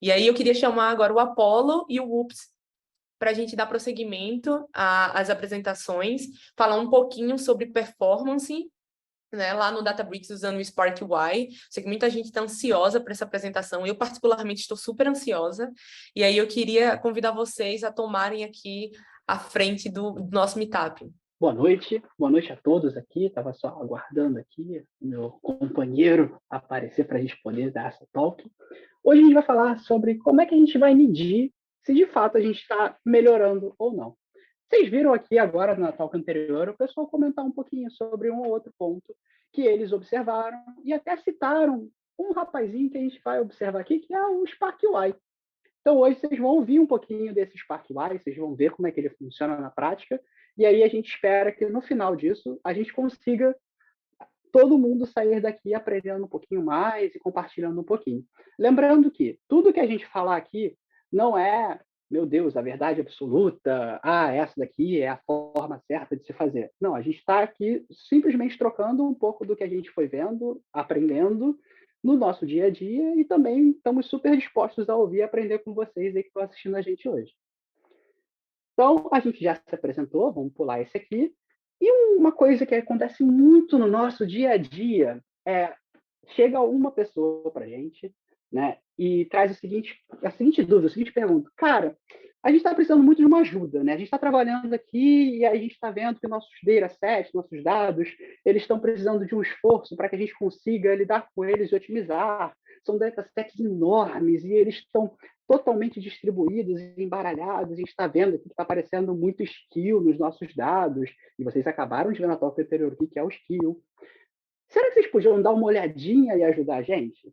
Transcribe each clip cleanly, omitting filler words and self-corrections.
E aí eu queria chamar agora o Apollo e o Ups para a gente dar prosseguimento às apresentações, falar um pouquinho sobre performance, né, lá no Databricks usando o Spark UI. Sei que muita gente está ansiosa para essa apresentação, eu particularmente estou super ansiosa, e aí eu queria convidar vocês a tomarem aqui a frente do nosso meetup. Boa noite a todos aqui. Estava só aguardando aqui o meu companheiro aparecer para a gente poder dar essa talk. Hoje a gente vai falar sobre como é que a gente vai medir se de fato a gente está melhorando ou não. Vocês viram aqui agora na talk anterior o pessoal comentar um pouquinho sobre um ou outro ponto que eles observaram e até citaram um rapazinho que a gente vai observar aqui, que é o Spark UI. Então, hoje vocês vão ouvir um pouquinho desse Spark UI, vocês vão ver como é que ele funciona na prática, e aí a gente espera que no final disso a gente consiga todo mundo sair daqui aprendendo um pouquinho mais e compartilhando um pouquinho. Lembrando que tudo que a gente falar aqui não é, meu Deus, a verdade absoluta, essa daqui é a forma certa de se fazer. Não, a gente está aqui simplesmente trocando um pouco do que a gente foi vendo, aprendendo no nosso dia a dia e também estamos super dispostos a ouvir e aprender com vocês aí que estão assistindo a gente hoje. Então, a gente já se apresentou, vamos pular esse aqui. E uma coisa que acontece muito no nosso dia a dia é chega uma pessoa para a gente, né, e traz a seguinte dúvida, a seguinte pergunta. Cara, a gente está precisando muito de uma ajuda, né? A gente está trabalhando aqui e a gente está vendo que nossos datasets, nossos dados, eles estão precisando de um esforço para que a gente consiga lidar com eles e otimizar. São datasets enormes e eles estão totalmente distribuídos e embaralhados. A gente está vendo aqui que está aparecendo muito skill nos nossos dados. E vocês acabaram de ver na talk anterior o que é o skill. Será que vocês podiam dar uma olhadinha e ajudar a gente?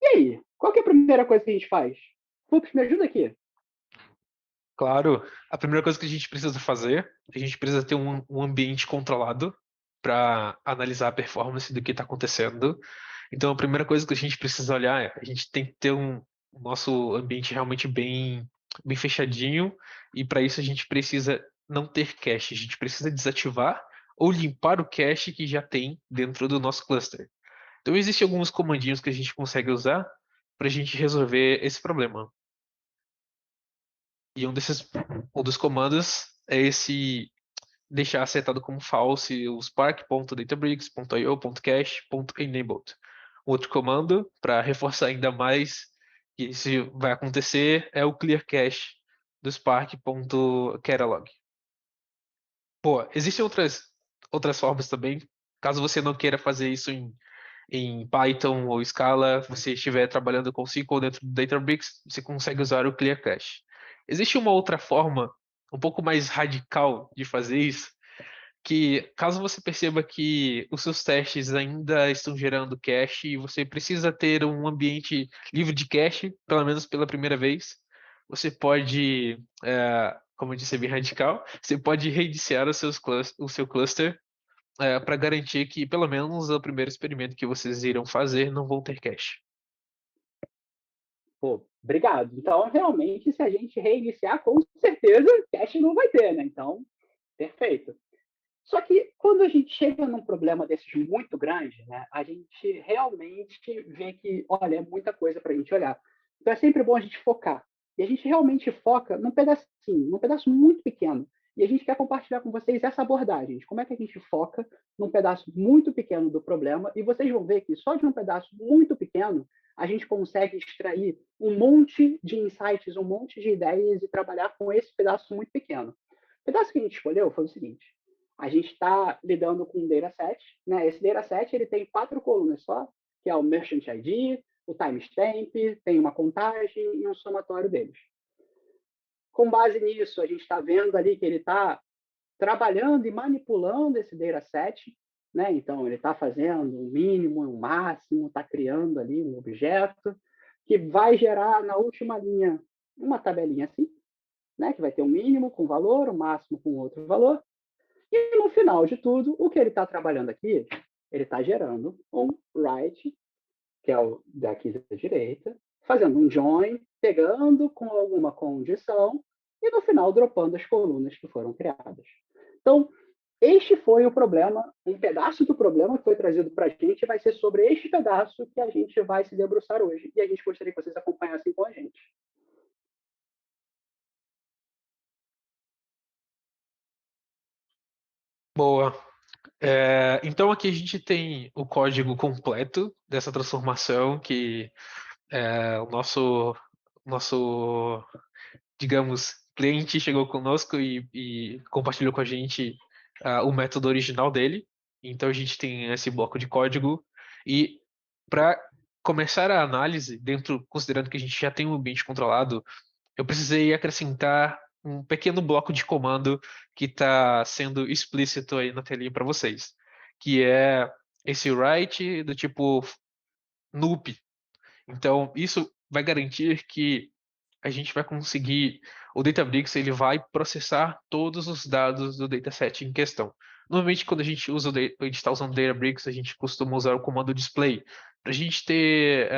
E aí, qual que é a primeira coisa que a gente faz? Fups, me ajuda aqui. Claro, a primeira coisa que a gente precisa fazer, a gente precisa ter um ambiente controlado para analisar a performance do que está acontecendo. Então, a primeira coisa que a gente precisa olhar é, a gente tem que ter o nosso ambiente realmente bem fechadinho, e para isso a gente precisa não ter cache, a gente precisa desativar ou limpar o cache que já tem dentro do nosso cluster. Então, existem alguns comandinhos que a gente consegue usar para a gente resolver esse problema. E um dos comandos é esse deixar setado como false o spark.databricks.io.cache.enabled. Outro comando, para reforçar ainda mais que isso vai acontecer, é o clear cache do spark.catalog. Pô, existem outras formas também. Caso você não queira fazer isso em Python ou Scala, você estiver trabalhando com SQL dentro do Databricks, você consegue usar o Clear Cache. Existe uma outra forma, um pouco mais radical de fazer isso, que caso você perceba que os seus testes ainda estão gerando cache e você precisa ter um ambiente livre de cache, pelo menos pela primeira vez, você pode, como eu disse, é bem radical, você pode reiniciar o seu cluster para garantir que, pelo menos, o primeiro experimento que vocês irão fazer não vão ter cache. Pô, obrigado. Então, realmente, se a gente reiniciar, com certeza, cache não vai ter, né? Então, perfeito. Só que quando a gente chega num problema desses muito grande, né, a gente realmente vê que, olha, é muita coisa para a gente olhar. Então é sempre bom a gente focar. E a gente realmente foca num pedacinho, num pedaço muito pequeno. E a gente quer compartilhar com vocês essa abordagem. Como é que a gente foca num pedaço muito pequeno do problema? E vocês vão ver que só de um pedaço muito pequeno a gente consegue extrair um monte de insights, um monte de ideias e trabalhar com esse pedaço muito pequeno. O pedaço que a gente escolheu foi o seguinte: a gente está lidando com um dataset, né? Esse dataset ele tem 4 colunas só, que é o Merchant ID, o timestamp, tem uma contagem e um somatório deles. Com base nisso, a gente está vendo ali que ele está trabalhando e manipulando esse dataset, né? Então, ele está fazendo um mínimo, um máximo, está criando ali um objeto que vai gerar na última linha uma tabelinha assim, né? Que vai ter um mínimo com valor, um máximo com outro valor. E no final de tudo, o que ele está trabalhando aqui, ele está gerando um write, que é o daqui da direita, fazendo um join, pegando com alguma condição e no final dropando as colunas que foram criadas. Então, Este foi o problema, um pedaço do problema que foi trazido para a gente vai ser sobre este pedaço que a gente vai se debruçar hoje. E a gente gostaria que vocês acompanhassem com a gente. Boa. Então aqui a gente tem o código completo dessa transformação que o nosso, digamos, cliente chegou conosco e compartilhou com a gente o método original dele. Então a gente tem esse bloco de código e para começar a análise, considerando que a gente já tem um ambiente controlado, eu precisei acrescentar um pequeno bloco de comando que está sendo explícito aí na telinha para vocês, que é esse write do tipo NUP. Então, isso vai garantir que a gente vai conseguir, o Databricks ele vai processar todos os dados do dataset em questão. Normalmente, quando a gente está usando Databricks, a gente costuma usar o comando display para a gente ter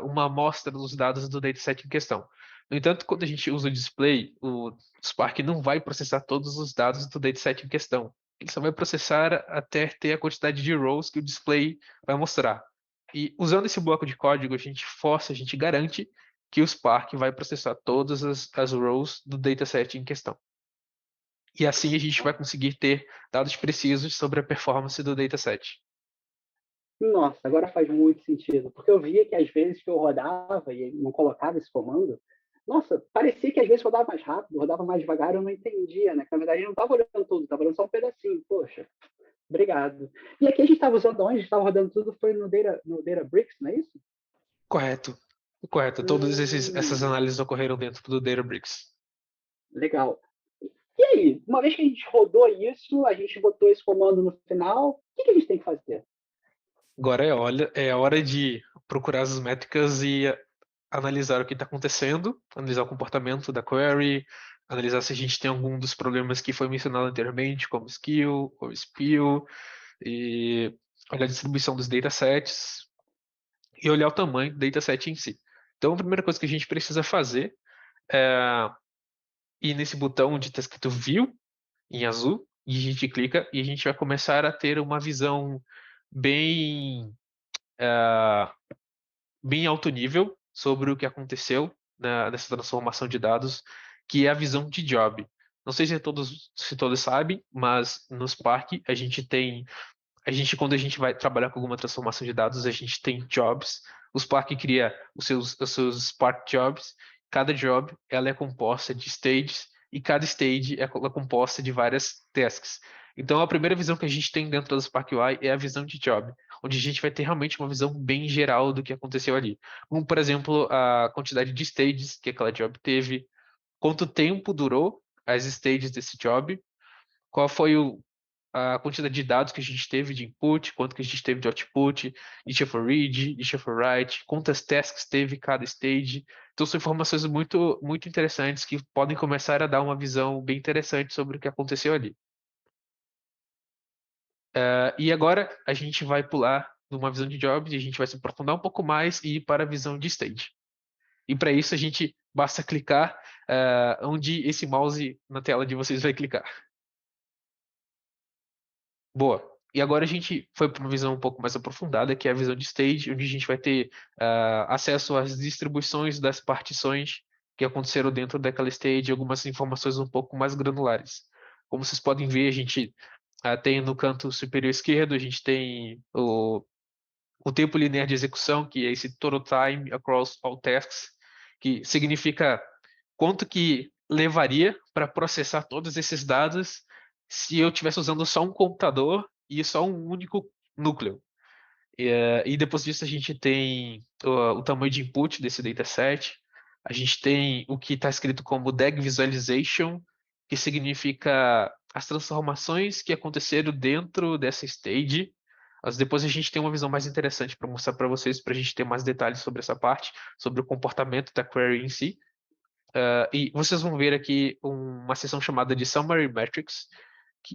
uma amostra dos dados do dataset em questão. No entanto, quando a gente usa o display, o Spark não vai processar todos os dados do dataset em questão. Ele só vai processar até ter a quantidade de rows que o display vai mostrar. E usando esse bloco de código, a gente garante que o Spark vai processar todas as rows do dataset em questão. E assim a gente vai conseguir ter dados precisos sobre a performance do dataset. Nossa, agora faz muito sentido, porque eu via que às vezes que eu rodava e não colocava esse comando, nossa, parecia que às vezes rodava mais rápido, rodava mais devagar, eu não entendia, né? Que na verdade eu não estava olhando tudo, estava olhando só um pedacinho. Poxa, obrigado. E aqui a gente estava usando onde? A gente estava rodando tudo, foi no Databricks, não é isso? Correto. Correto. Todas essas Hum, análises ocorreram dentro do Databricks. legal. E aí, uma vez que a gente rodou isso, a gente botou esse comando no final, o que a gente tem que fazer? Agora é hora de procurar as métricas e analisar o que está acontecendo, analisar o comportamento da query, analisar se a gente tem algum dos problemas que foi mencionado anteriormente, como skill ou spill, e olhar a distribuição dos datasets e olhar o tamanho do dataset em si. Então, a primeira coisa que a gente precisa fazer é ir nesse botão onde está escrito View, em azul, e a gente clica e a gente vai começar a ter uma visão bem, bem alto nível sobre o que aconteceu nessa transformação de dados, que é a visão de job. Não sei se todos sabem, mas no Spark quando a gente vai trabalhar com alguma transformação de dados, a gente tem jobs. O Spark cria os seus Spark jobs. Cada job ela é composta de stages e cada stage é composta de várias tasks. Então, a primeira visão que a gente tem dentro do Spark UI é a visão de job, onde a gente vai ter realmente uma visão bem geral do que aconteceu ali. Como, por exemplo, a quantidade de stages que aquela job teve, quanto tempo durou as stages desse job, qual foi a quantidade de dados que a gente teve de input, quanto que a gente teve de output, each of a read, each of a write, quantas tasks teve cada stage. Então são informações muito, muito interessantes que podem começar a dar uma visão bem interessante sobre o que aconteceu ali. E agora a gente vai pular numa visão de jobs e a gente vai se aprofundar um pouco mais e ir para a visão de stage. E para isso a gente basta clicar onde esse mouse na tela de vocês vai clicar. Boa. E agora a gente foi para uma visão um pouco mais aprofundada, que é a visão de stage, onde a gente vai ter acesso às distribuições das partições que aconteceram dentro daquela stage, algumas informações um pouco mais granulares. Como vocês podem ver, a gente tem no canto superior esquerdo, a gente tem o tempo linear de execução, que é esse total time across all tasks, que significa quanto que levaria para processar todos esses dados se eu estivesse usando só um computador e só um único núcleo. E depois disso a gente tem o tamanho de input desse dataset, a gente tem o que está escrito como DAG Visualization, que significa as transformações que aconteceram dentro dessa stage. Mas depois a gente tem uma visão mais interessante para mostrar para vocês, para a gente ter mais detalhes sobre essa parte, sobre o comportamento da query em si. E vocês vão ver aqui uma seção chamada de Summary Metrics,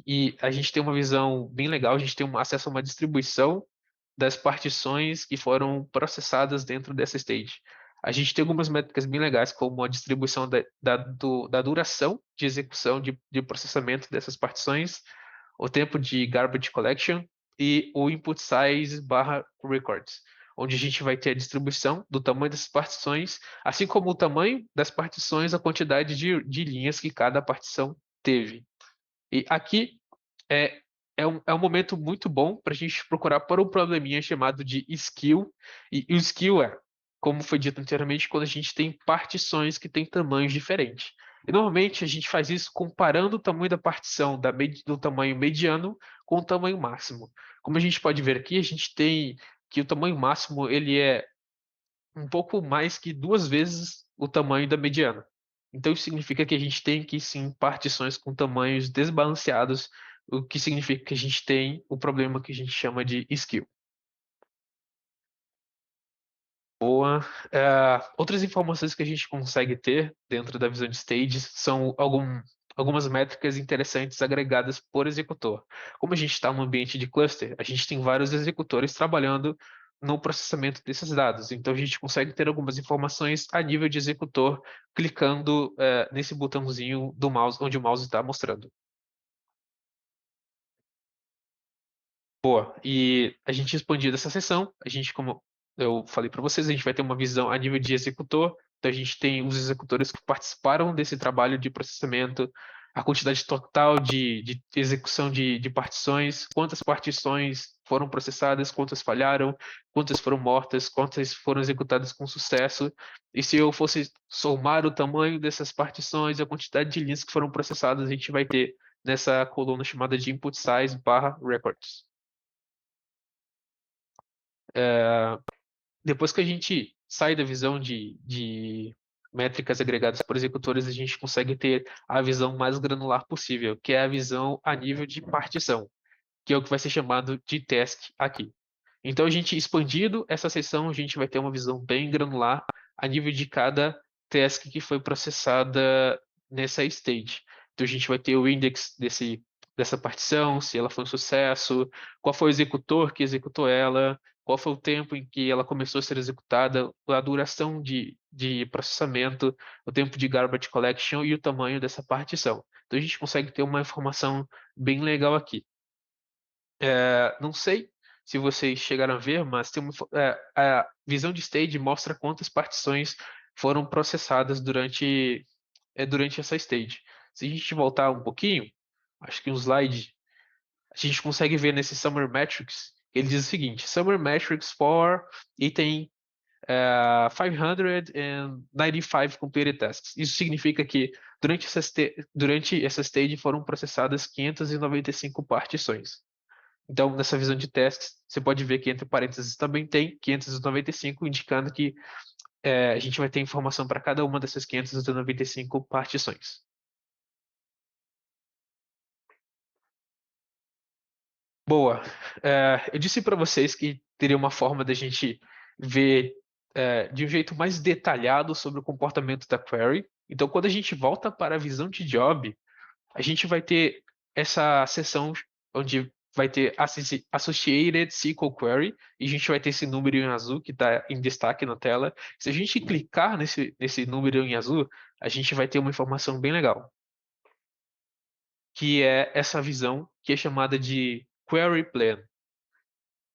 e a gente tem uma visão bem legal, a gente tem acesso a uma distribuição das partições que foram processadas dentro dessa stage. A gente tem algumas métricas bem legais, como a distribuição da duração de execução de processamento dessas partições, o tempo de garbage collection e o input size barra records, onde a gente vai ter a distribuição do tamanho dessas partições, assim como o tamanho das partições, a quantidade de linhas que cada partição teve. E aqui é um momento muito bom para a gente procurar por um probleminha chamado de skill. E o skill como foi dito anteriormente, quando a gente tem partições que têm tamanhos diferentes. E normalmente a gente faz isso comparando o tamanho da partição do tamanho mediano com o tamanho máximo. Como a gente pode ver aqui, a gente tem que o tamanho máximo ele é um pouco mais que 2 vezes o tamanho da mediana. Então isso significa que a gente tem que sim partições com tamanhos desbalanceados, o que significa que a gente tem o problema que a gente chama de skill. Boa. Outras informações que a gente consegue ter dentro da visão de stages são algumas métricas interessantes agregadas por executor. Como a gente está no ambiente de cluster, a gente tem vários executores trabalhando no processamento desses dados. Então a gente consegue ter algumas informações a nível de executor, clicando nesse botãozinho do mouse, onde o mouse está mostrando. Boa. E a gente expandindo essa sessão, como eu falei para vocês, a gente vai ter uma visão a nível de executor. Então, a gente tem os executores que participaram desse trabalho de processamento, a quantidade total de execução de partições, quantas partições foram processadas, quantas falharam, quantas foram mortas, quantas foram executadas com sucesso. E se eu fosse somar o tamanho dessas partições, a quantidade de linhas que foram processadas, a gente vai ter nessa coluna chamada de input size barra records. Depois que a gente sai da visão de métricas agregadas por executores, a gente consegue ter a visão mais granular possível, que é a visão a nível de partição, que é o que vai ser chamado de task aqui. Então, a gente expandindo essa seção, a gente vai ter uma visão bem granular a nível de cada task que foi processada nessa stage. Então, a gente vai ter o index dessa partição, se ela foi um sucesso, qual foi o executor que executou ela, qual foi o tempo em que ela começou a ser executada, a duração de processamento, o tempo de garbage collection e o tamanho dessa partição. Então, a gente consegue ter uma informação bem legal aqui. Não sei se vocês chegaram a ver, mas a visão de stage mostra quantas partições foram processadas durante essa stage. Se a gente voltar um pouquinho, acho que um slide, a gente consegue ver nesse Summary Metrics, ele diz o seguinte: Summary Metrics for item 595 completed tasks. Isso significa que durante essa stage foram processadas 595 partições. Então, nessa visão de testes, você pode ver que entre parênteses também tem 595, indicando que a gente vai ter informação para cada uma dessas 595 partições. Boa. Eu disse para vocês que teria uma forma da gente ver de um jeito mais detalhado sobre o comportamento da query. Então, quando a gente volta para a visão de job, a gente vai ter essa seção onde vai ter Associated SQL Query, e a gente vai ter esse número em azul que está em destaque na tela. Se a gente clicar nesse número em azul, a gente vai ter uma informação bem legal, que é essa visão que é chamada de Query Plan.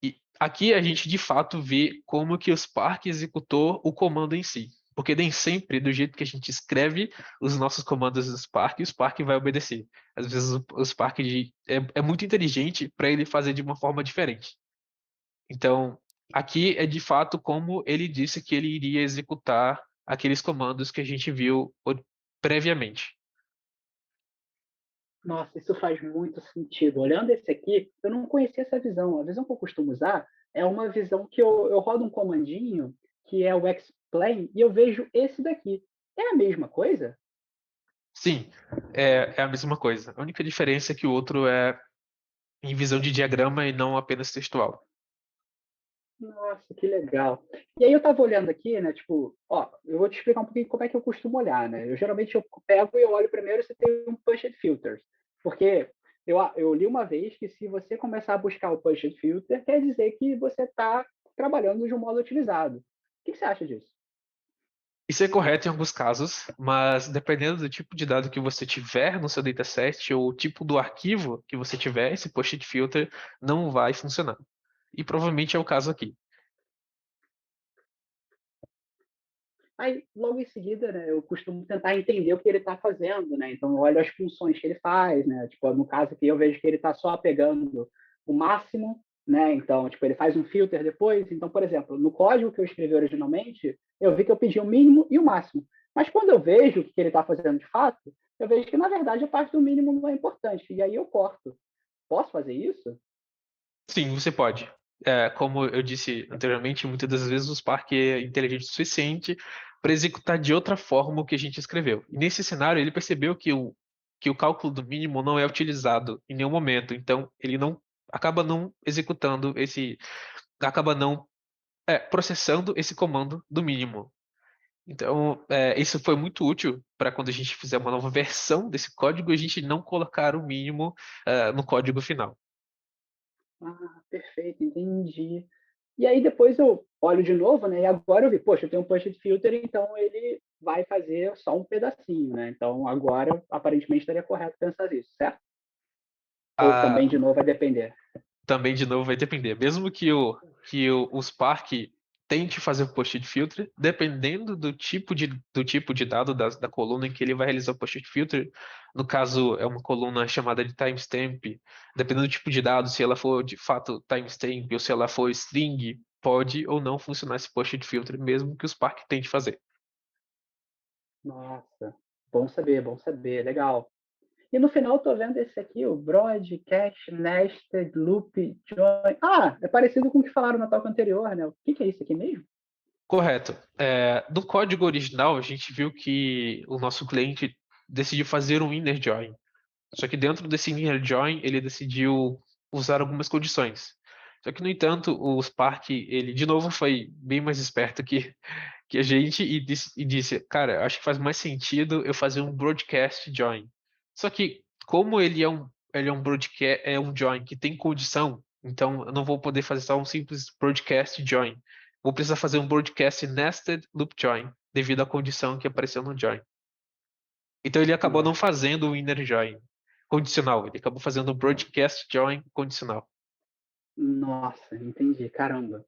E aqui a gente de fato vê como que o Spark executou o comando em si. Porque nem sempre, do jeito que a gente escreve os nossos comandos do Spark, o Spark vai obedecer. Às vezes o Spark é muito inteligente para ele fazer de uma forma diferente. Então, aqui é de fato como ele disse que ele iria executar aqueles comandos que a gente viu previamente. Nossa, isso faz muito sentido. Olhando esse aqui, eu não conhecia essa visão. A visão que eu costumo usar é uma visão que eu rodo um comandinho, que é o explain, e eu vejo esse daqui. É a mesma coisa? Sim, é a mesma coisa. A única diferença é que o outro é em visão de diagrama e não apenas textual. Nossa, que legal. E aí eu estava olhando aqui, né, tipo, ó, eu vou te explicar um pouquinho como é que eu costumo olhar, né? Geralmente eu pego e eu olho primeiro se tem um pushed filters, porque eu li uma vez que se você começar a buscar o pushed filter, quer dizer que você está trabalhando de um modo otimizado. O que você acha disso? Isso é correto em alguns casos, mas dependendo do tipo de dado que você tiver no seu dataset ou o tipo do arquivo que você tiver, esse post-it filter não vai funcionar. E provavelmente é o caso aqui. Aí, logo em seguida, né, eu costumo tentar entender o que ele está fazendo, né? Então, eu olho as funções que ele faz, né? Tipo, no caso aqui, eu vejo que ele está só pegando o máximo, né? Então, tipo, ele faz um filter depois. Então, por exemplo, no código que eu escrevi originalmente, eu vi que eu pedi o mínimo e o máximo. Mas quando eu vejo o que ele está fazendo de fato, eu vejo que, na verdade, a parte do mínimo não é importante. E aí eu corto. Posso fazer isso? Sim, você pode. Como eu disse anteriormente, muitas das vezes o Spark é inteligente o suficiente para executar de outra forma o que a gente escreveu. E nesse cenário, ele percebeu que o cálculo do mínimo não é utilizado em nenhum momento, então ele não acaba não executando acaba não processando esse comando do mínimo. Então, isso foi muito útil para quando a gente fizer uma nova versão desse código, a gente não colocar o mínimo no código final. Ah, perfeito, entendi. E aí depois eu olho de novo, né? E agora eu vi, poxa, eu tenho um push filter, então ele vai fazer só um pedacinho, né? Então agora aparentemente estaria correto pensar isso, certo? Ou Ah, também de novo vai depender. também, de novo, vai depender. Mesmo que o Spark tente fazer o post-it filter, dependendo do tipo de dado da coluna em que ele vai realizar o post-it filter, no caso, é uma coluna chamada de timestamp, dependendo do tipo de dado, se ela for de fato timestamp ou se ela for string, pode ou não funcionar esse post-it filter, mesmo que o Spark tente fazer. Nossa, bom saber, legal. E no final eu tô vendo esse aqui, o Broadcast Nested Loop Join. Ah, é parecido com o que falaram na talk anterior, né? O que é isso aqui mesmo? Correto. No código original, a gente viu que o nosso cliente decidiu fazer um inner join. Só que dentro desse inner join, ele decidiu usar algumas condições. Só que, no entanto, o Spark, ele de novo foi bem mais esperto que a gente e disse, cara, acho que faz mais sentido eu fazer um broadcast join. Só que, como ele é um broadcast, é um join que tem condição, então eu não vou poder fazer só um simples broadcast join. Vou precisar fazer um broadcast nested loop join, devido à condição que apareceu no join. Então ele acabou não Nossa, fazendo o inner join condicional, ele acabou fazendo o broadcast join condicional. nossa, entendi. Caramba.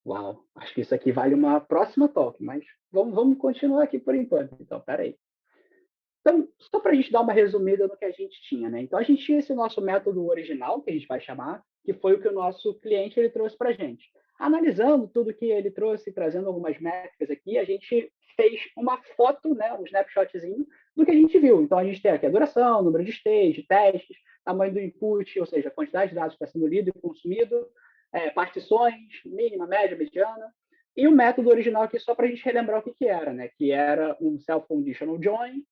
Uau, acho que isso aqui vale uma próxima talk, mas vamos continuar aqui por enquanto. Então, peraí. Então, só para a gente dar uma resumida no que a gente tinha, né? Então, a gente tinha esse nosso método original, que a gente vai chamar, que foi o que o nosso cliente ele trouxe para a gente. Analisando tudo que ele trouxe, trazendo algumas métricas aqui, a gente fez uma foto, né, um snapshotzinho do que a gente viu. Então, a gente tem aqui a duração, número de stage, testes, tamanho do input, ou seja, a quantidade de dados que está sendo lido e consumido, partições, mínima, média, mediana, e o método original aqui só para a gente relembrar o que era, né? Que era um self-conditional join,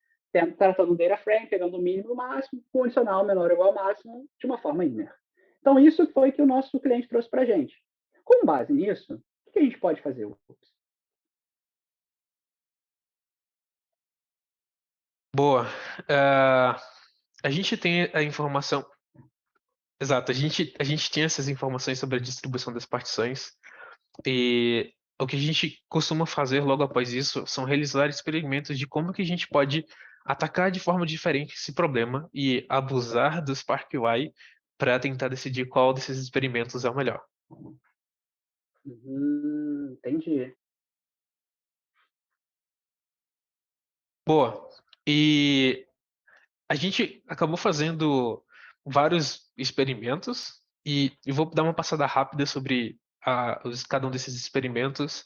tratando o data frame, pegando o mínimo e o máximo, condicional menor ou igual ao máximo, de uma forma inner. Então, isso foi que o nosso cliente trouxe para a gente. Com base nisso, o que a gente pode fazer? Boa. Ah, a gente tem a informação. Exato, a gente tem essas informações sobre a distribuição das partições. E o que a gente costuma fazer logo após isso são realizar experimentos de como que a gente pode atacar de forma diferente esse problema e abusar do SparkUI para tentar decidir qual desses experimentos é o melhor. Entendi. Boa. E a gente acabou fazendo vários experimentos e eu vou dar uma passada rápida sobre cada um desses experimentos,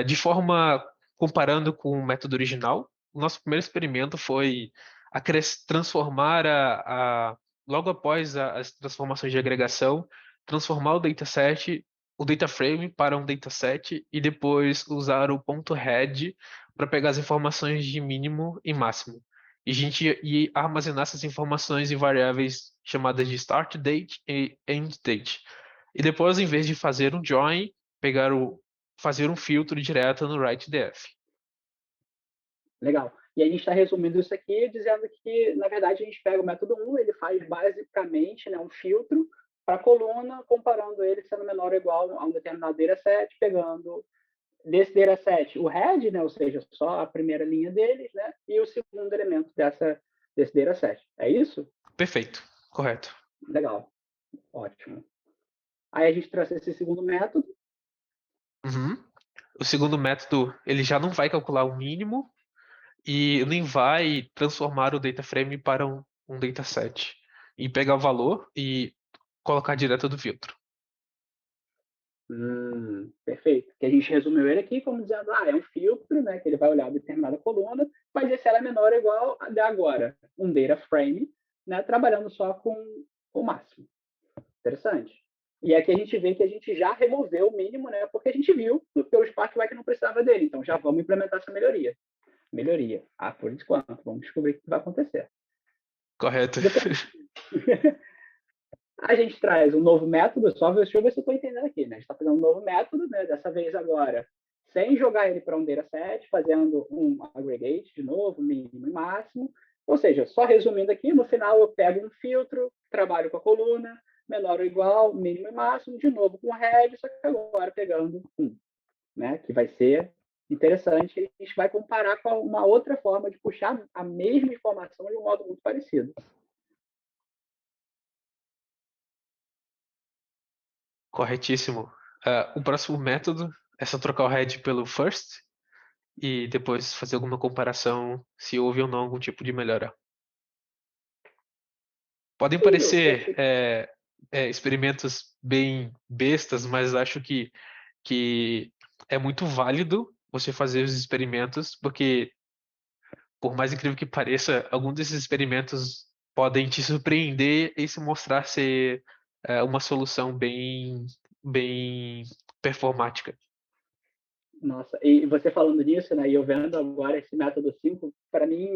de forma comparando com o método original. O nosso primeiro experimento foi transformar logo após as transformações de agregação, transformar o data frame para um dataset e depois usar o ponto head para pegar as informações de mínimo e máximo. E a gente ia armazenar essas informações em variáveis chamadas de start date e end date. E depois, em vez de fazer um join, fazer um filtro direto no write.df. Legal. E a gente está resumindo isso aqui dizendo que, na verdade, a gente pega o método 1, ele faz basicamente, né, um filtro para a coluna, comparando ele sendo menor ou igual a um determinado dataset, pegando desse dataset o head, né, ou seja, só a primeira linha deles, né, e o segundo elemento desse dataset. É isso? Perfeito, correto. Legal, ótimo. Aí a gente trouxe esse segundo método. Uhum. O segundo método, ele já não vai calcular o mínimo e nem vai transformar o data frame para um dataset. E pegar o valor e colocar direto do filtro. Perfeito. Que a gente resumiu ele aqui como dizendo, é um filtro, né, que ele vai olhar uma determinada coluna, mas esse ela é menor ou igual a de agora, um data frame, né, trabalhando só com o máximo. Interessante. E aqui a gente vê que a gente já removeu o mínimo, né, porque a gente viu pelo SparkUI que não precisava dele. Então já vamos implementar essa melhoria. Por enquanto. Vamos descobrir o que vai acontecer. Correto. Depois, a gente traz um novo método, deixa eu ver se eu estou entendendo aqui, né? A gente está fazendo um novo método, né? Dessa vez agora, sem jogar ele para um dataset, fazendo um aggregate de novo, mínimo e máximo. Ou seja, só resumindo aqui, no final eu pego um filtro, trabalho com a coluna, menor ou igual, mínimo e máximo, de novo com o head, só que agora pegando né? Que vai ser interessante. A gente vai comparar com uma outra forma de puxar a mesma informação de um modo muito parecido. Corretíssimo. O próximo método é só trocar o head pelo first e depois fazer alguma comparação se houve ou não algum tipo de melhora. Podem E o parecer first, experimentos bem bestas, mas acho que é muito válido você fazer os experimentos, porque, por mais incrível que pareça, alguns desses experimentos podem te surpreender e se mostrar ser uma solução bem performática. nossa, e você falando nisso, né, e eu vendo agora esse método 5, para mim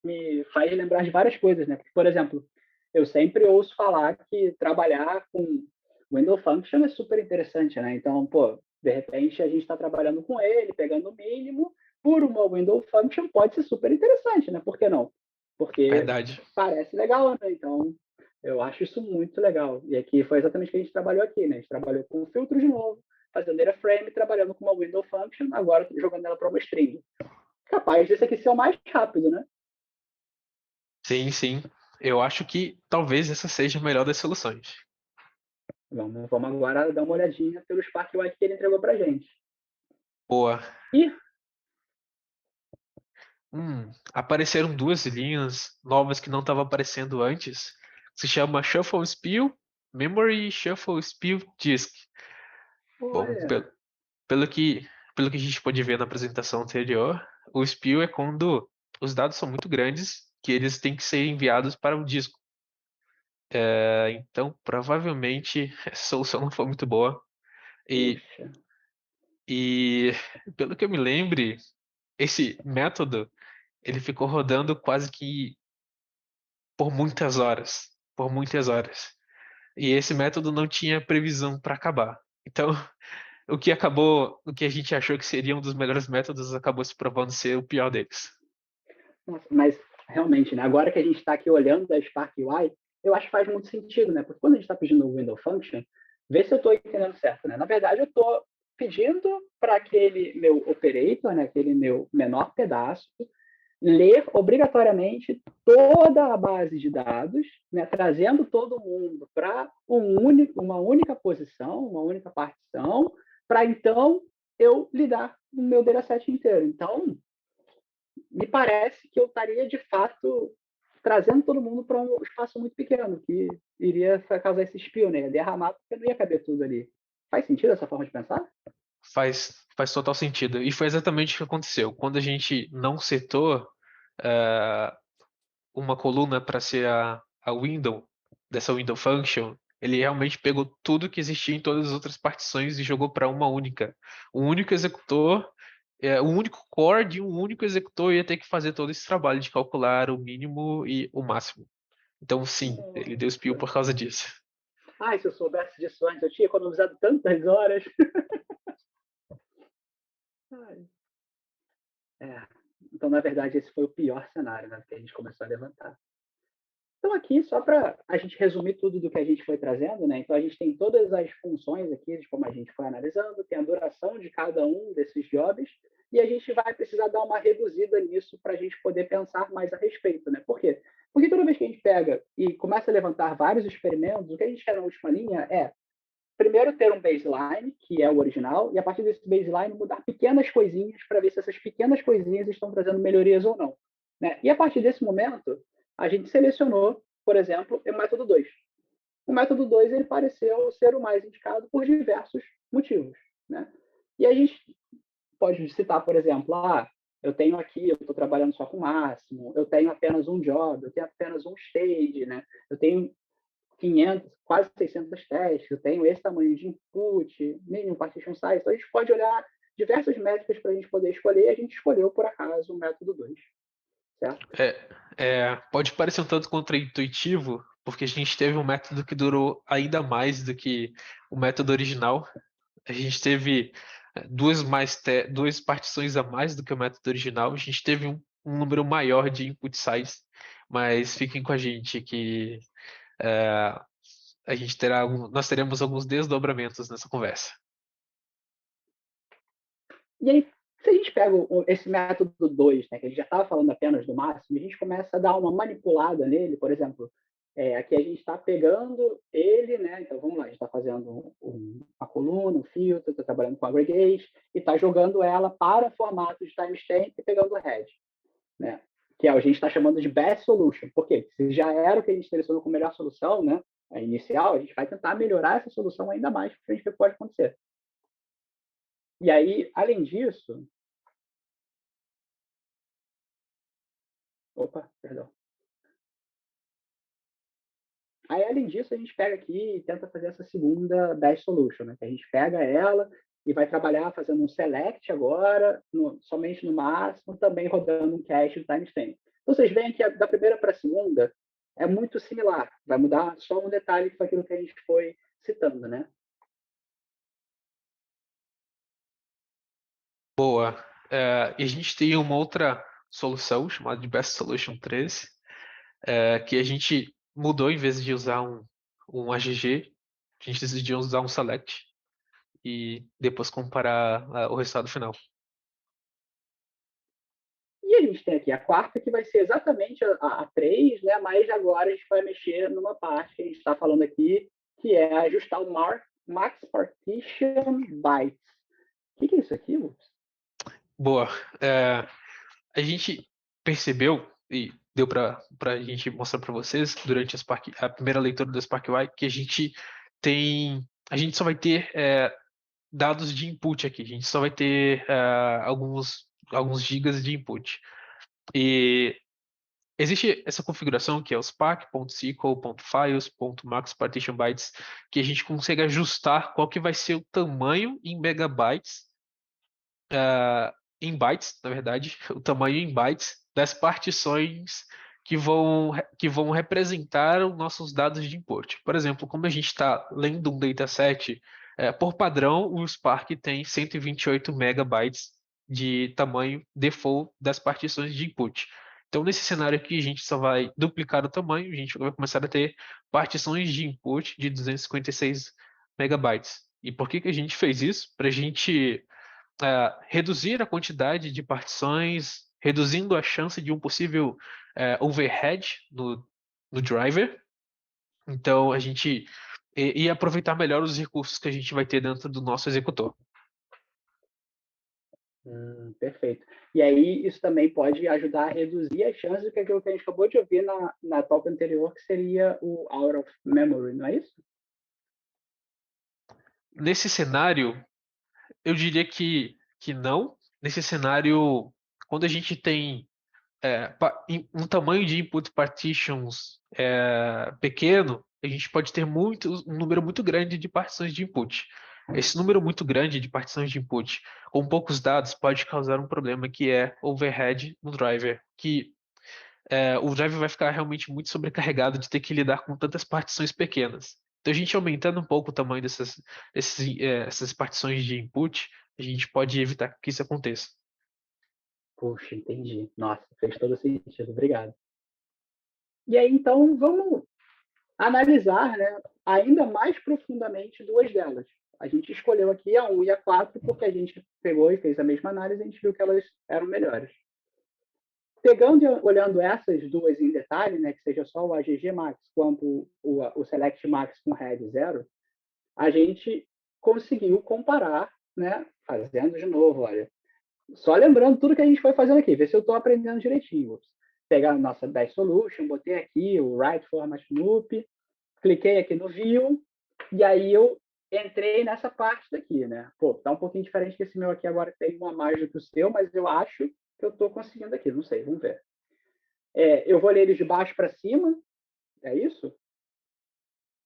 me faz lembrar de várias coisas, né? Porque, por exemplo, eu sempre ouço falar que trabalhar com Window Function é super interessante, né? Então, pô, de repente a gente está trabalhando com ele, pegando o mínimo, por uma Window Function pode ser super interessante, né? Por que não? Porque Verdade. parece legal, né? Então, eu acho isso muito legal. E aqui foi exatamente o que a gente trabalhou aqui, né? A gente trabalhou com o filtro de novo, fazendo data frame, trabalhando com uma window function, agora jogando ela para uma string. Capaz desse aqui ser o mais rápido, né? Sim, sim. Eu acho que talvez essa seja a melhor das soluções. Vamos agora dar uma olhadinha pelo SparkUI que ele entregou para gente. Boa. E, Apareceram duas linhas novas que não estavam aparecendo antes. Se chama Shuffle Spill Memory e Shuffle Spill Disk. Bom, olha, pelo que a gente pode ver na apresentação anterior, o Spill é quando os dados são muito grandes que eles têm que ser enviados para um disco. Então, provavelmente, essa solução não foi muito boa. E, puxa, e pelo que eu me lembre, esse método ele ficou rodando quase que por muitas horas, por muitas horas. E esse método não tinha previsão para acabar. Então, o que a gente achou que seria um dos melhores métodos acabou se provando ser o pior deles. nossa, mas realmente, né? Agora que a gente está aqui olhando a SparkUI, eu acho que faz muito sentido, né? Porque quando a gente está pedindo o window function, vê se eu estou entendendo certo, né? Na verdade, eu estou pedindo para aquele meu operator, né? Aquele meu menor pedaço, ler obrigatoriamente toda a base de dados, né, trazendo todo mundo para uma única posição, uma única partição, para então eu lidar com o meu dataset inteiro. Então, me parece que eu estaria, de fato, trazendo todo mundo para um espaço muito pequeno, que iria causar esse espio, né? Derramar, porque não ia caber tudo ali. Faz sentido essa forma de pensar? Faz total sentido. E foi exatamente o que aconteceu. Quando a gente não setou eh, uma coluna para ser a window dessa window function, ele realmente pegou tudo que existia em todas as outras partições e jogou para uma única. Um único executor, um único core de um único executor ia ter que fazer todo esse trabalho de calcular o mínimo e o máximo. Então, sim, ele deu spill Nossa. por causa disso. Ai, se eu soubesse disso antes, eu tinha economizado tantas horas. Ai. É. Então, na verdade, esse foi o pior cenário, né, que a gente começou a levantar. Então, aqui, só para a gente resumir tudo do que a gente foi trazendo, né? Então, a gente tem todas as funções aqui, de como a gente foi analisando, tem a duração de cada um desses jobs, e a gente vai precisar dar uma reduzida nisso para a gente poder pensar mais a respeito, né? Por quê? Porque toda vez que a gente pega e começa a levantar vários experimentos, o que a gente quer na última linha é, primeiro, ter um baseline, que é o original, e a partir desse baseline mudar pequenas coisinhas para ver se essas pequenas coisinhas estão trazendo melhorias ou não, né? E a partir desse momento, a gente selecionou, por exemplo, o método 2. O método 2 ele pareceu ser o mais indicado por diversos motivos, né? E a gente pode citar, por exemplo, eu tenho aqui, eu estou trabalhando só com o máximo, eu tenho apenas um job, eu tenho apenas um stage, né? Eu tenho 500, quase 600 testes, eu tenho esse tamanho de input, mínimo partition size, então a gente pode olhar diversas métricas para a gente poder escolher, e a gente escolheu, por acaso, o método 2, certo? Pode parecer um tanto contraintuitivo, porque a gente teve um método que durou ainda mais do que o método original. A gente teve duas partições a mais do que o método original. A gente teve um número maior de input size, mas fiquem com a gente que é, nós teremos alguns desdobramentos nessa conversa. E aí, se a gente pega esse método 2, né, que a gente já estava falando apenas do máximo, a gente começa a dar uma manipulada nele, por exemplo, aqui a gente está pegando ele, né? Então vamos lá, a gente está fazendo uma coluna, um filtro, está trabalhando com aggregate e está jogando ela para formato de timestamp e pegando o head, né? Que a gente está chamando de best solution. Por quê? Se já era o que a gente selecionou como melhor solução, né? A inicial, a gente vai tentar melhorar essa solução ainda mais para a gente ver o que pode acontecer. E aí, além disso, opa, perdão. Aí, além disso, a gente pega aqui e tenta fazer essa segunda best solution, né? Que a gente pega ela e vai trabalhar fazendo um select agora, somente no máximo, também rodando um cache do timestamp. Então, vocês veem que da primeira para a segunda é muito similar. Vai mudar só um detalhe que foi aquilo que a gente foi citando, né? Boa. E a gente tem uma outra solução chamada de Best Solution 13, que a gente mudou em vez de usar um AGG, a gente decidiu usar um select e depois comparar o resultado final. E a gente tem aqui a quarta, que vai ser exatamente a 3, né? Mas agora a gente vai mexer numa parte que a gente está falando aqui, que é ajustar o max partition bytes. O que é isso aqui, Lucas? Boa. A gente percebeu, e deu para a gente mostrar para vocês durante a primeira leitura do SparkUI, que a gente só vai ter dados de input aqui, a gente só vai ter alguns gigas de input. E existe essa configuração que é o spark.sql.files.maxpartitionbytes, que a gente consegue ajustar qual que vai ser o tamanho em megabytes, em bytes, na verdade, o tamanho em bytes das partições que vão representar os nossos dados de input. Por exemplo, como a gente está lendo um dataset, por padrão, o Spark tem 128 megabytes de tamanho default das partições de input. Então, nesse cenário aqui, a gente só vai duplicar o tamanho, a gente vai começar a ter partições de input de 256 megabytes. E por que a gente fez isso? Para a gente reduzir a quantidade de partições, reduzindo a chance de um possível overhead no driver. Então, a gente ia aproveitar melhor os recursos que a gente vai ter dentro do nosso executor. Perfeito. E aí, isso também pode ajudar a reduzir as chances do que aquilo que a gente acabou de ouvir na talk anterior, que seria o out of memory, não é isso? Nesse cenário, eu diria que não. Nesse cenário, quando a gente tem um tamanho de input partitions pequeno, a gente pode ter um número muito grande de partições de input. Esse número muito grande de partições de input, com poucos dados, pode causar um problema que é overhead no driver, que o driver vai ficar realmente muito sobrecarregado de ter que lidar com tantas partições pequenas. Então, a gente aumentando um pouco o tamanho essas partições de input, a gente pode evitar que isso aconteça. Puxa, entendi. Nossa, fez todo sentido. Obrigado. E aí, então, vamos analisar, né, ainda mais profundamente duas delas. A gente escolheu aqui a 1 e a 4 porque a gente pegou e fez a mesma análise e a gente viu que elas eram melhores. Pegando e olhando essas duas em detalhe, né, que seja só o AGG Max quanto o Select Max com RED 0, a gente conseguiu comparar, né, fazendo de novo, olha, só lembrando tudo que a gente foi fazendo aqui, ver se eu estou aprendendo direitinho. Pegar a nossa Dash Solution, botei aqui o Write Format Loop, cliquei aqui no View, e aí eu entrei nessa parte daqui, né? Pô, tá um pouquinho diferente que esse meu aqui agora tem uma mais do que o seu, mas eu acho que eu estou conseguindo aqui, não sei, vamos ver. Eu vou ler eles de baixo para cima, é isso?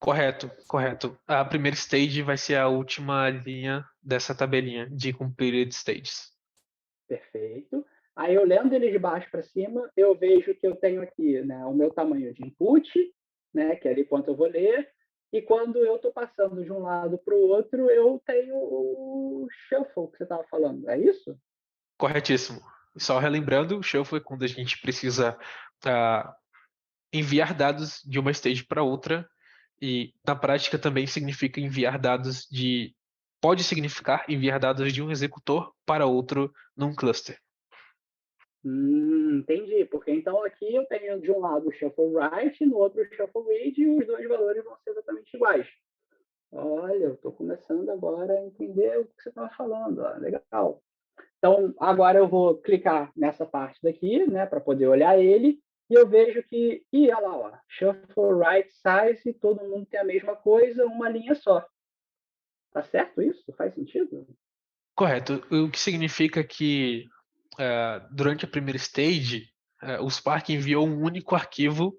Correto, correto. A primeira stage vai ser a última linha dessa tabelinha de completed stages. Perfeito. Aí eu lendo eles de baixo para cima, eu vejo que eu tenho aqui, né, o meu tamanho de input, né, que é ali quanto eu vou ler, e quando eu estou passando de um lado para o outro, eu tenho o shuffle que você estava falando, é isso? Corretíssimo. Só relembrando, o shuffle é quando a gente precisa ah, enviar dados de uma stage para outra, e na prática também significa enviar dados de. Pode significar enviar dados de um executor para outro num cluster. Entendi, porque então aqui eu tenho de um lado o shuffle write, no outro o shuffle read, e os dois valores vão ser exatamente iguais. Olha, eu estou começando agora a entender o que você estava falando, ó, legal. Então, agora eu vou clicar nessa parte daqui, né, para poder olhar ele, e eu vejo que, olha lá, ó, shuffle right size, todo mundo tem a mesma coisa, uma linha só. Tá certo isso? Faz sentido? Correto. O que significa que durante a primeira stage, o Spark enviou um único arquivo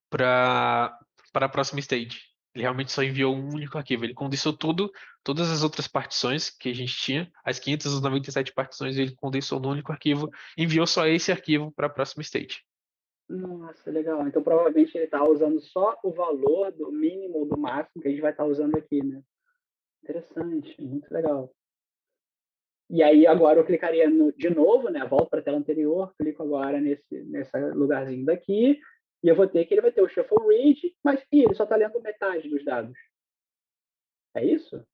para a próxima stage. Ele realmente só enviou um único arquivo. Ele condensou todas as outras partições que a gente tinha, as 597 partições, ele condensou num único arquivo, enviou só esse arquivo para a próxima stage. Nossa, legal. Então, provavelmente ele está usando só o valor do mínimo ou do máximo que a gente vai estar usando aqui, né? Interessante, muito legal. E aí, agora eu clicaria de novo, né? Volto para a tela anterior, clico agora nesse lugarzinho daqui, e eu vou ter que ele vai ter o shuffle read, mas ele só está lendo metade dos dados. É isso?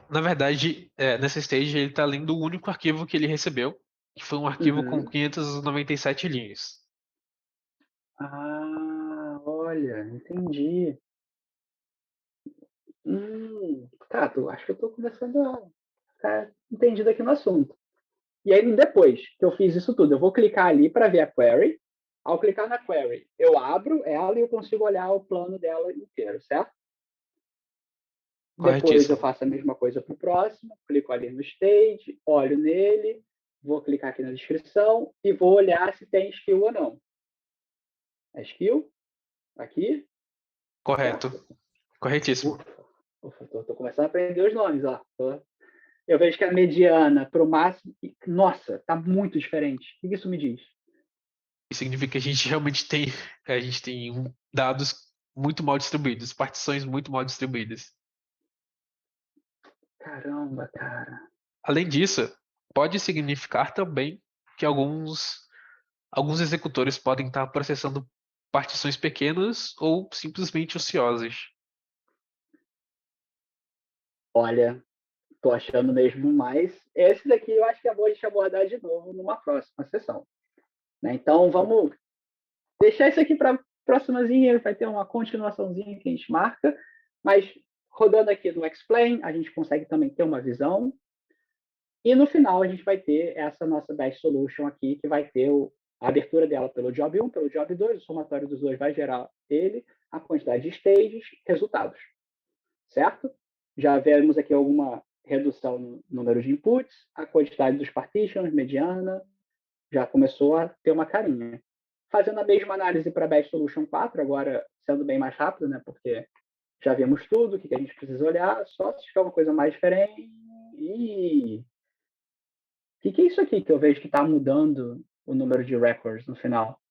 Na verdade, nessa stage, ele está lendo o único arquivo que ele recebeu, que foi um arquivo com 597 linhas. Olha, entendi. Tá, acho que eu estou começando a ficar entendido aqui no assunto. E aí, depois que eu fiz isso tudo, eu vou clicar ali para ver a query. Ao clicar na query, eu abro ela e eu consigo olhar o plano dela inteiro, certo? Depois eu Corretíssimo. faço a mesma coisa para o próximo, clico ali no stage, olho nele, vou clicar aqui na descrição e vou olhar se tem skill ou não. É skill? Aqui? Correto. Certo? Corretíssimo. Estou começando a aprender os nomes, ó. Eu vejo que a mediana para o máximo. Nossa, está muito diferente. O que isso me diz? Isso significa que a gente realmente tem, dados muito mal distribuídos, partições muito mal distribuídas. Caramba, cara. Além disso, pode significar também que alguns executores podem estar processando partições pequenas ou simplesmente ociosas. Olha, tô achando mesmo mais. Esse daqui eu acho que é bom a gente abordar de novo numa próxima sessão. Né? Então, vamos deixar isso aqui para a próximazinha, vai ter uma continuaçãozinha que a gente marca, mas rodando aqui no Explain, a gente consegue também ter uma visão. E no final, a gente vai ter essa nossa Dash Solution aqui, que vai ter a abertura dela pelo Job 1, pelo Job 2, o somatório dos dois vai gerar ele, a quantidade de stages, resultados. Certo? Já vemos aqui alguma redução no número de inputs, a quantidade dos partitions, mediana, já começou a ter uma carinha. Fazendo a mesma análise para a Best Solution 4, agora sendo bem mais rápido, né? Porque já vimos tudo, o que a gente precisa olhar, só se tiver uma coisa mais diferente. O que é isso aqui que eu vejo que está mudando o número de records no final?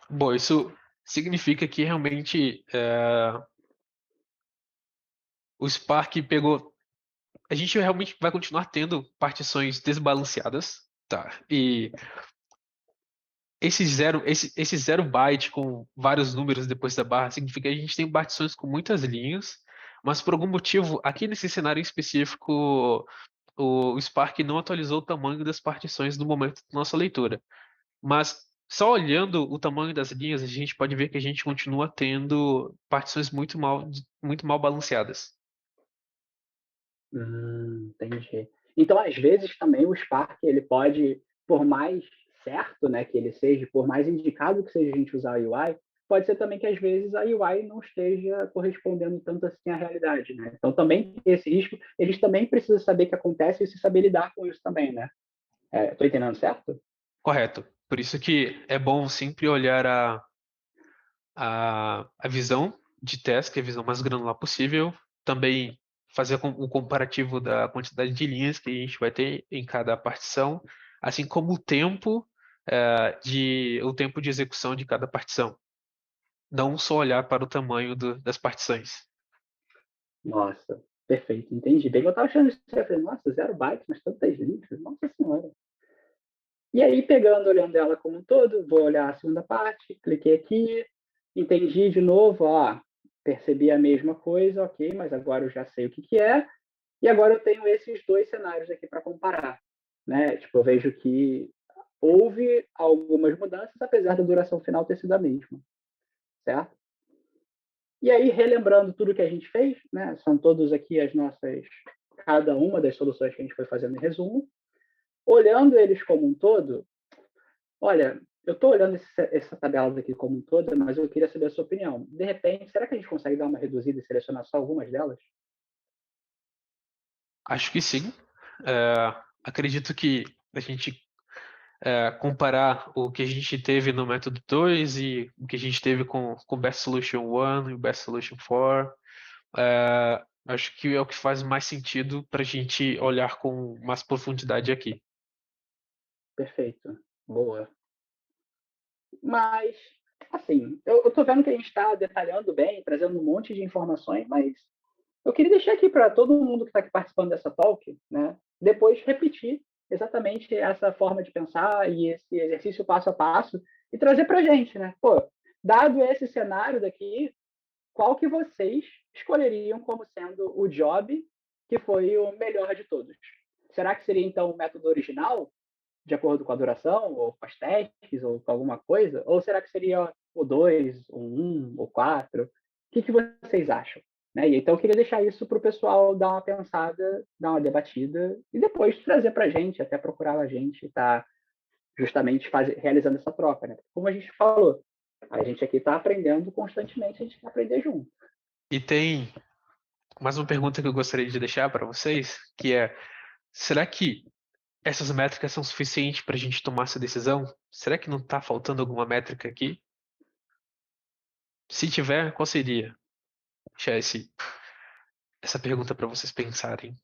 Bom, isso significa que realmente o Spark pegou. A gente realmente vai continuar tendo partições desbalanceadas, Tá. E esse zero byte com vários números depois da barra significa que a gente tem partições com muitas linhas, mas por algum motivo, aqui nesse cenário em específico, o Spark não atualizou o tamanho das partições no momento da nossa leitura. Mas só olhando o tamanho das linhas, a gente pode ver que a gente continua tendo partições muito mal balanceadas. Entendi. Então, às vezes, também o Spark, ele pode, por mais certo, né, que ele seja, por mais indicado que seja a gente usar a UI, pode ser também que, às vezes, a UI não esteja correspondendo tanto assim à realidade, né? Então, também esse risco, eles também precisam saber o que acontece e se saber lidar com isso também, né? Estou entendendo certo? Correto. Por isso que é bom sempre olhar a visão de teste, a visão mais granular possível, também fazer um comparativo da quantidade de linhas que a gente vai ter em cada partição, assim como o tempo de execução de cada partição. Não só olhar para o tamanho das partições. Nossa, perfeito, entendi. Bem, eu estava achando isso, eu falei, nossa, 0 bytes, mas tantas linhas, nossa senhora. E aí, olhando ela como um todo, vou olhar a segunda parte, cliquei aqui, entendi de novo, percebi a mesma coisa, ok, mas agora eu já sei o que é, e agora eu tenho esses dois cenários aqui para comparar, né? Tipo, eu vejo que houve algumas mudanças, apesar da duração final ter sido a mesma, certo? E aí, relembrando tudo que a gente fez, né? São todos aqui cada uma das soluções que a gente foi fazendo em resumo. Olhando eles como um todo, olha, eu estou olhando essa tabela aqui como um todo, mas eu queria saber a sua opinião. De repente, será que a gente consegue dar uma reduzida e selecionar só algumas delas? Acho que sim. Acredito que a gente comparar o que a gente teve no método 2 e o que a gente teve com o Best Solution 1 e o Best Solution 4, acho que é o que faz mais sentido para a gente olhar com mais profundidade aqui. Perfeito. Boa. Mas, assim, eu estou vendo que a gente está detalhando bem, trazendo um monte de informações, mas eu queria deixar aqui para todo mundo que está aqui participando dessa talk, né, depois repetir exatamente essa forma de pensar e esse exercício passo a passo e trazer para a gente, né? Pô, dado esse cenário daqui, qual que vocês escolheriam como sendo o job que foi o melhor de todos? Será que seria, então, o método original, de acordo com a duração, ou com as testes, ou com alguma coisa? Ou será que seria o 2, o 1, o 4? O que vocês acham? Né? E então eu queria deixar isso para o pessoal dar uma pensada, dar uma debatida, e depois trazer para a gente, até procurar a gente, tá justamente realizando essa troca. Né? Como a gente falou, a gente aqui está aprendendo constantemente, a gente quer aprender junto. E tem mais uma pergunta que eu gostaria de deixar para vocês, que é: será que essas métricas são suficientes para a gente tomar essa decisão? Será que não está faltando alguma métrica aqui? Se tiver, qual seria? Deixar essa pergunta para vocês pensarem.